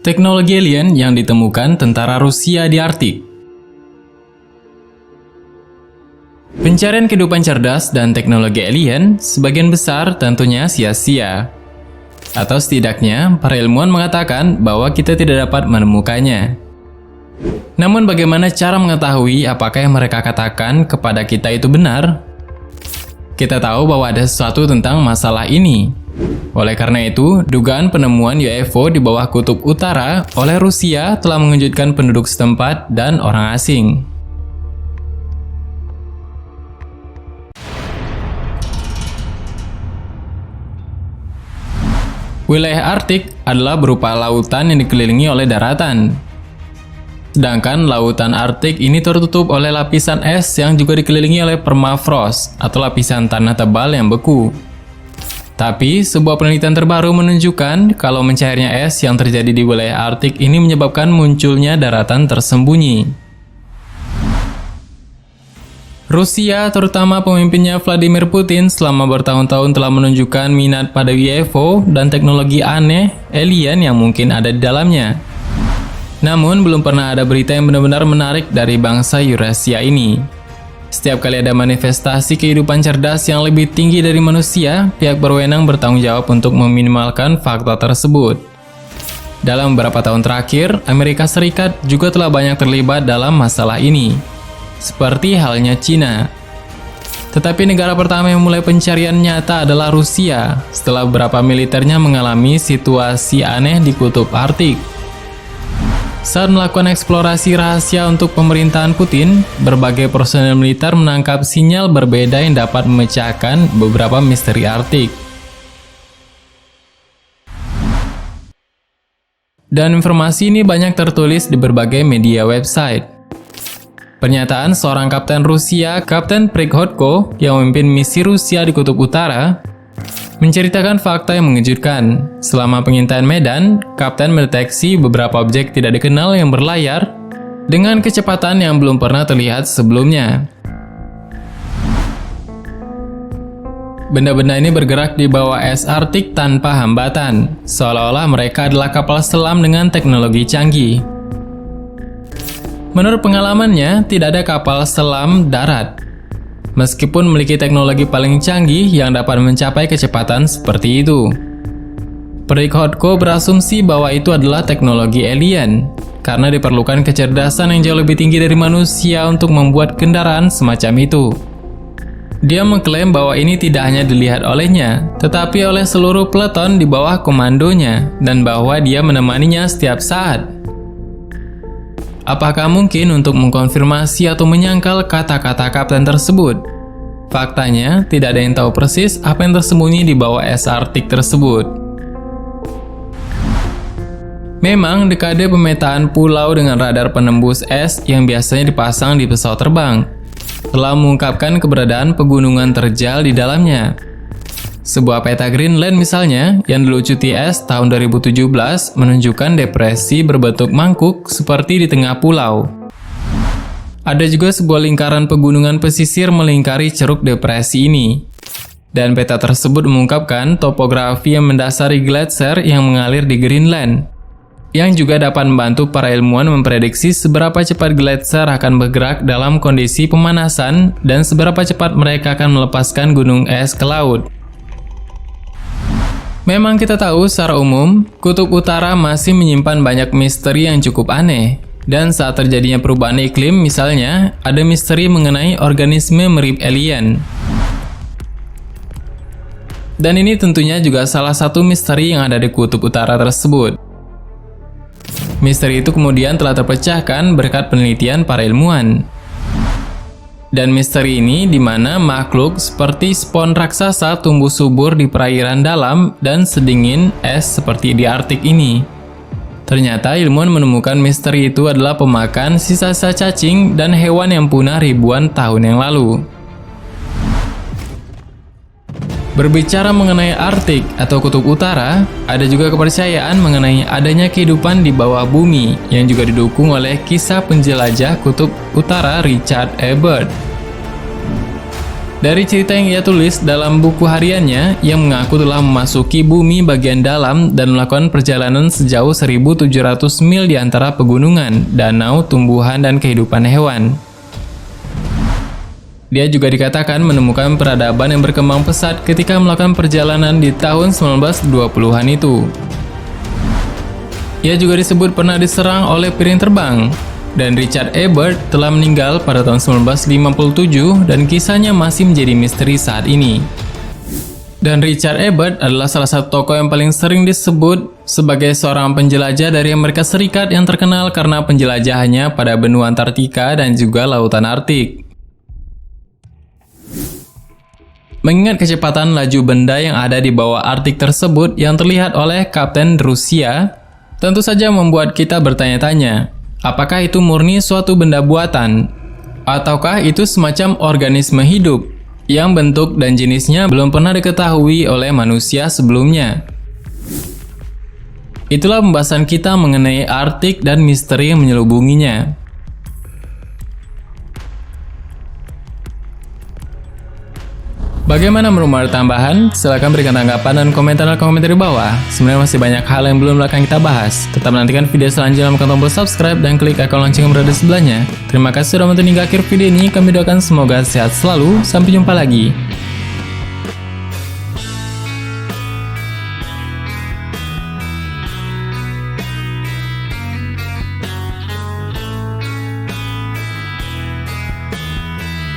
Teknologi alien yang ditemukan tentara Rusia di Arktik. Pencarian kehidupan cerdas dan teknologi alien sebagian besar tentunya sia-sia. Atau setidaknya, para ilmuwan mengatakan bahwa kita tidak dapat menemukannya. Namun bagaimana cara mengetahui apakah yang mereka katakan kepada kita itu benar? Kita tahu bahwa ada sesuatu tentang masalah ini. Oleh karena itu, dugaan penemuan UFO di bawah kutub utara oleh Rusia telah mengejutkan penduduk setempat dan orang asing. Wilayah Arktik adalah berupa lautan yang dikelilingi oleh daratan. Sedangkan lautan Arktik ini tertutup oleh lapisan es yang juga dikelilingi oleh permafrost atau lapisan tanah tebal yang beku. Tapi, sebuah penelitian terbaru menunjukkan kalau mencairnya es yang terjadi di wilayah Arktik ini menyebabkan munculnya daratan tersembunyi. Rusia, terutama pemimpinnya Vladimir Putin, selama bertahun-tahun telah menunjukkan minat pada UFO dan teknologi aneh, alien yang mungkin ada di dalamnya. Namun, belum pernah ada berita yang benar-benar menarik dari bangsa Eurasia ini. Setiap kali ada manifestasi kehidupan cerdas yang lebih tinggi dari manusia, pihak berwenang bertanggung jawab untuk meminimalkan fakta tersebut. Dalam beberapa tahun terakhir, Amerika Serikat juga telah banyak terlibat dalam masalah ini, seperti halnya Cina. Tetapi negara pertama yang mulai pencarian nyata adalah Rusia, setelah beberapa militernya mengalami situasi aneh di kutub Arktik. Saat melakukan eksplorasi rahasia untuk pemerintahan Putin, berbagai personel militer menangkap sinyal berbeda yang dapat memecahkan beberapa misteri Arktik. Dan informasi ini banyak tertulis di berbagai media website. Pernyataan seorang kapten Rusia, Kapten Prikhotko, yang memimpin misi Rusia di Kutub Utara, menceritakan fakta yang mengejutkan. Selama pengintaian medan, Kapten mendeteksi beberapa objek tidak dikenal yang berlayar dengan kecepatan yang belum pernah terlihat sebelumnya. Benda-benda ini bergerak di bawah es Arktik tanpa hambatan, seolah-olah mereka adalah kapal selam dengan teknologi canggih. Menurut pengalamannya, tidak ada kapal selam darat, meskipun memiliki teknologi paling canggih yang dapat mencapai kecepatan seperti itu. Prikhotko berasumsi bahwa itu adalah teknologi alien, karena diperlukan kecerdasan yang jauh lebih tinggi dari manusia untuk membuat kendaraan semacam itu. Dia mengklaim bahwa ini tidak hanya dilihat olehnya, tetapi oleh seluruh peleton di bawah komandonya, dan bahwa dia menemaninya setiap saat. Apakah mungkin untuk mengkonfirmasi atau menyangkal kata-kata kapten tersebut? Faktanya, tidak ada yang tahu persis apa yang tersembunyi di bawah es Arktik tersebut. Memang, dekade pemetaan pulau dengan radar penembus es yang biasanya dipasang di pesawat terbang telah mengungkapkan keberadaan pegunungan terjal di dalamnya. Sebuah peta Greenland misalnya, yang dilucuti es tahun 2017 menunjukkan depresi berbentuk mangkuk seperti di tengah pulau. Ada juga sebuah lingkaran pegunungan pesisir melingkari ceruk depresi ini. Dan peta tersebut mengungkapkan topografi yang mendasari gletser yang mengalir di Greenland, yang juga dapat membantu para ilmuwan memprediksi seberapa cepat gletser akan bergerak dalam kondisi pemanasan dan seberapa cepat mereka akan melepaskan gunung es ke laut. Memang kita tahu secara umum, Kutub Utara masih menyimpan banyak misteri yang cukup aneh. Dan saat terjadinya perubahan iklim misalnya, ada misteri mengenai organisme mirip alien. Dan ini tentunya juga salah satu misteri yang ada di Kutub Utara tersebut. Misteri itu kemudian telah terpecahkan berkat penelitian para ilmuwan. Dan misteri ini di mana makhluk seperti spons raksasa tumbuh subur di perairan dalam dan sedingin es seperti di Arktik ini. Ternyata ilmuwan menemukan misteri itu adalah pemakan sisa-sisa cacing dan hewan yang punah ribuan tahun yang lalu. Berbicara mengenai Arktik atau Kutub Utara, ada juga kepercayaan mengenai adanya kehidupan di bawah bumi yang juga didukung oleh kisah penjelajah Kutub Utara Richard E. Byrd. Dari cerita yang ia tulis dalam buku hariannya, ia mengaku telah memasuki bumi bagian dalam dan melakukan perjalanan sejauh 1.700 mil di antara pegunungan, danau, tumbuhan, dan kehidupan hewan. Dia juga dikatakan menemukan peradaban yang berkembang pesat ketika melakukan perjalanan di tahun 1920-an itu. Ia juga disebut pernah diserang oleh piring terbang. Dan Richard Ebert telah meninggal pada tahun 1957 dan kisahnya masih menjadi misteri saat ini. Dan Richard Ebert adalah salah satu tokoh yang paling sering disebut sebagai seorang penjelajah dari Amerika Serikat yang terkenal karena penjelajahannya pada benua Antartika dan juga lautan Arktik. Mengingat kecepatan laju benda yang ada di bawah Arktik tersebut yang terlihat oleh Kapten Rusia, tentu saja membuat kita bertanya-tanya, apakah itu murni suatu benda buatan? Ataukah itu semacam organisme hidup yang bentuk dan jenisnya belum pernah diketahui oleh manusia sebelumnya? Itulah pembahasan kita mengenai Arktik dan misteri yang menyelubunginya. Bagaimana menurut tambahan? Silahkan berikan tanggapan dan komentar di bawah. Sebenarnya masih banyak hal yang belum akan kita bahas. Tetap menantikan video selanjutnya, menekan tombol subscribe dan klik icon lonceng yang berada di sebelahnya. Terima kasih sudah menonton hingga akhir video ini. Kami doakan semoga sehat selalu. Sampai jumpa lagi.